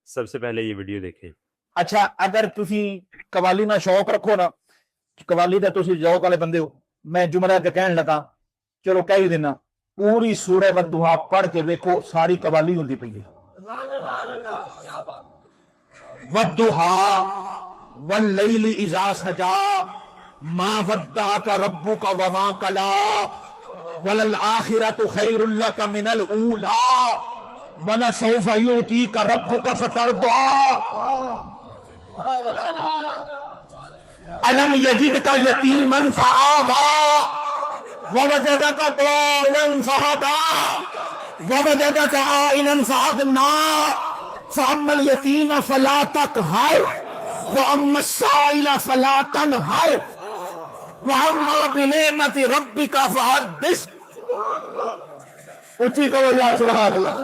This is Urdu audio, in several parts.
سب سے پہلے یہ ویڈیو دیکھیں۔ اچھا اگر تسی قوالی نہ شوق رکھو نا، قوالی دا تسی ذوق والے بندے ہو، میں جملہ کے کہن لگا چلو کہہ ہی دینا، پوری سورہ والدہا پڑھ کے دیکھو ساری قوالی ہوندی پئی ہے۔ والدہا واللیل اذا سجا ما ودعک ربک وما قلا وللآخرۃ خیر لک من الاولی ولسوف یعطیک ربک فترضی الم یجدک یتیما فآوی ووجدک ضالا فہدی ووجدک عائلا فأغنی فأما اليتیم فلا تقہر وأما السائل فلا تنہر وأما بنعمت ربک فحدث۔ اچھی کہو یا سبحان اللہ۔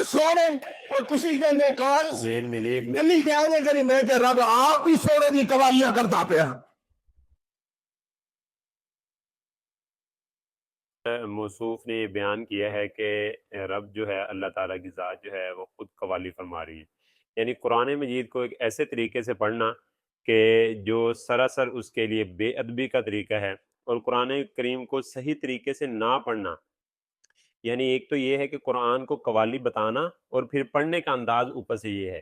سونے اور کسی کے نے کہا ذہن میں لے نہیں کہ آنے کری میں کہ رب آپ ہی سونے دی قوالیاں کرتا پیا۔ موصوف نے یہ بیان کیا ہے کہ رب جو ہے اللہ تعالیٰ کی ذات جو ہے وہ خود قوالی فرما رہی ہے، یعنی قرآن مجید کو ایک ایسے طریقے سے پڑھنا کہ جو سراسر اس کے لیے بے ادبی کا طریقہ ہے، اور قرآن کریم کو صحیح طریقے سے نہ پڑھنا، یعنی ایک تو یہ ہے کہ قرآن کو قوالی بتانا اور پھر پڑھنے کا انداز اوپر سے یہ ہے۔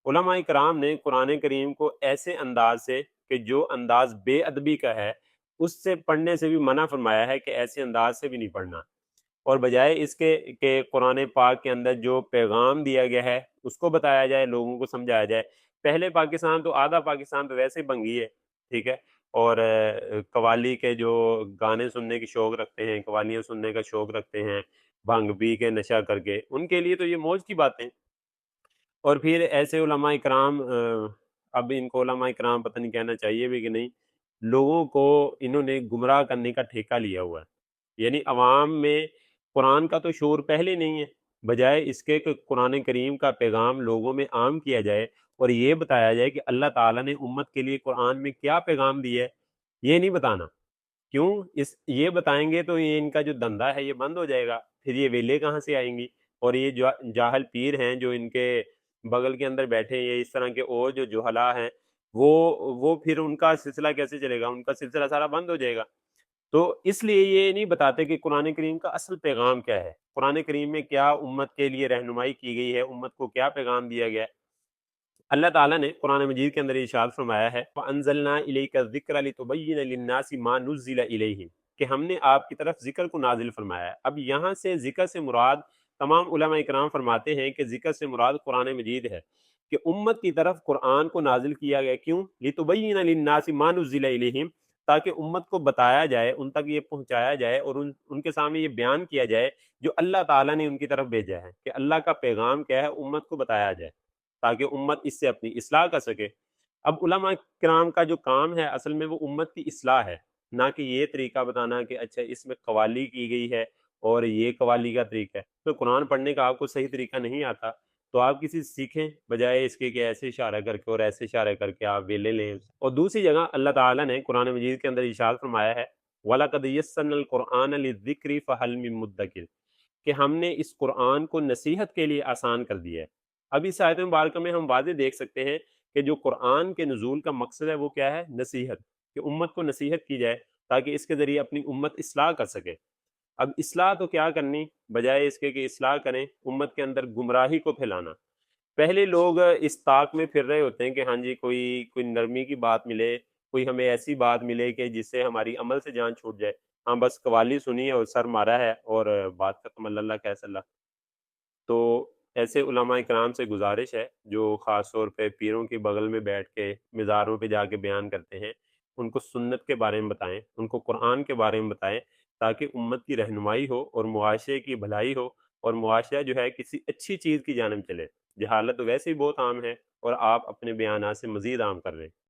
علماء کرام نے قرآن کریم کو ایسے انداز سے کہ جو انداز بے ادبی کا ہے اس سے پڑھنے سے بھی منع فرمایا ہے کہ ایسے انداز سے بھی نہیں پڑھنا، اور بجائے اس کے کہ قرآن پاک کے اندر جو پیغام دیا گیا ہے اس کو بتایا جائے، لوگوں کو سمجھایا جائے۔ پہلے پاکستان تو آدھا پاکستان تو ویسے ہی بنگی ہے، ٹھیک ہے، اور قوالی کے جو گانے سننے کی شوق رکھتے ہیں، قوالیاں سننے کا شوق رکھتے ہیں، بھنگ پی کے نشہ کر کے، ان کے لیے تو یہ موج کی باتیں۔ اور پھر ایسے علماء کرام، اب ان کو علماء کرام پتہ نہیں کہنا چاہیے بھی کہ نہیں، لوگوں کو انہوں نے گمراہ کرنے کا ٹھیکہ لیا ہوا ہے، یعنی عوام میں قرآن کا تو شعور پہلے نہیں ہے، بجائے اس کے کہ قرآن کریم کا پیغام لوگوں میں عام کیا جائے اور یہ بتایا جائے کہ اللہ تعالیٰ نے امت کے لیے قرآن میں کیا پیغام دیا ہے، یہ نہیں بتانا۔ کیوں؟ یہ بتائیں گے تو یہ ان کا جو دھندا ہے یہ بند ہو جائے گا، پھر یہ ویلے کہاں سے آئیں گی، اور یہ جو جاہل پیر ہیں جو ان کے بغل کے اندر بیٹھے ہیں، اس طرح کے اور جو جہلا ہیں، وہ پھر ان کا سلسلہ کیسے چلے گا؟ ان کا سلسلہ سارا بند ہو جائے گا۔ تو اس لیے یہ نہیں بتاتے کہ قرآن کریم کا اصل پیغام کیا ہے، قرآن کریم میں کیا امت کے لیے رہنمائی کی گئی ہے، امت کو کیا پیغام دیا گیا ہے۔ اللہ تعالیٰ نے قرآن مجید کے اندر ارشاد فرمایا ہے وَأَنزَلْنَا إِلَيْكَ الذِّكْرَ لِتُبَيِّنَ لِلنَّاسِ مَا نُزِّلَ إِلَيْهِمْ، کہ ہم نے آپ کی طرف ذکر کو نازل فرمایا ہے۔ اب یہاں سے ذکر سے مراد، تمام علماء اکرام فرماتے ہیں کہ ذکر سے مراد قرآن مجید ہے، کہ امت کی طرف قرآن کو نازل کیا گیا۔ کیوں؟ لِتُبَيِّنَ لِلنَّاسِ مَا نُزِّلَ إِلَيْهِمْ، تاکہ امت کو بتایا جائے، ان تک یہ پہنچایا جائے اور ان کے سامنے یہ بیان کیا جائے جو اللہ تعالیٰ نے ان کی طرف بھیجا ہے، کہ اللہ کا پیغام کیا ہے، امت کو بتایا جائے تاکہ امت اس سے اپنی اصلاح کر سکے۔ اب علماء کرام کا جو کام ہے اصل میں وہ امت کی اصلاح ہے، نہ کہ یہ طریقہ بتانا کہ اچھا اس میں قوالی کی گئی ہے اور یہ قوالی کا طریقہ ہے۔ تو قرآن پڑھنے کا آپ کو صحیح طریقہ نہیں آتا تو آپ کسی سے سیکھیں، بجائے اس کے کہ ایسے اشارہ کر کے اور ایسے اشارہ کر کے آپ ویلے لیں۔ اور دوسری جگہ اللہ تعالیٰ نے قرآن مجید کے اندر ارشاد فرمایا ہے وَلَقَدْ يَسَّرْنَا الْقُرْآنَ لِلذِّكْرِ فَهَلْ مِن مُدَّكِرٍ، کہ ہم نے اس قرآن کو نصیحت کے لیے آسان کر دیا ہے۔ اب اس آیت مبارکہ میں ہم واضح دیکھ سکتے ہیں کہ جو قرآن کے نزول کا مقصد ہے وہ کیا ہے؟ نصیحت، کہ امت کو نصیحت کی جائے تاکہ اس کے ذریعے اپنی امت اصلاح کر سکے۔ اب اصلاح تو کیا کرنی، بجائے اس کے کہ اصلاح کریں، امت کے اندر گمراہی کو پھیلانا۔ پہلے لوگ اس طاق میں پھر رہے ہوتے ہیں کہ ہاں جی کوئی نرمی کی بات ملے، کوئی ہمیں ایسی بات ملے کہ جس سے ہماری عمل سے جان چھوٹ جائے، ہاں بس قوالی سنی ہے اور سر مارا ہے اور بات ختم، اللہ کیس اللہ۔ تو ایسے علماء کرام سے گزارش ہے جو خاص طور پہ پیروں کے بغل میں بیٹھ کے مزاروں پہ جا کے بیان کرتے ہیں، ان کو سنت کے بارے میں بتائیں، ان کو قرآن کے بارے میں بتائیں، تاکہ امت کی رہنمائی ہو اور معاشرے کی بھلائی ہو، اور معاشرہ جو ہے کسی اچھی چیز کی جانب چلے۔ جہالت ویسے ہی بہت عام ہے اور آپ اپنے بیانات سے مزید عام کر رہے ہیں۔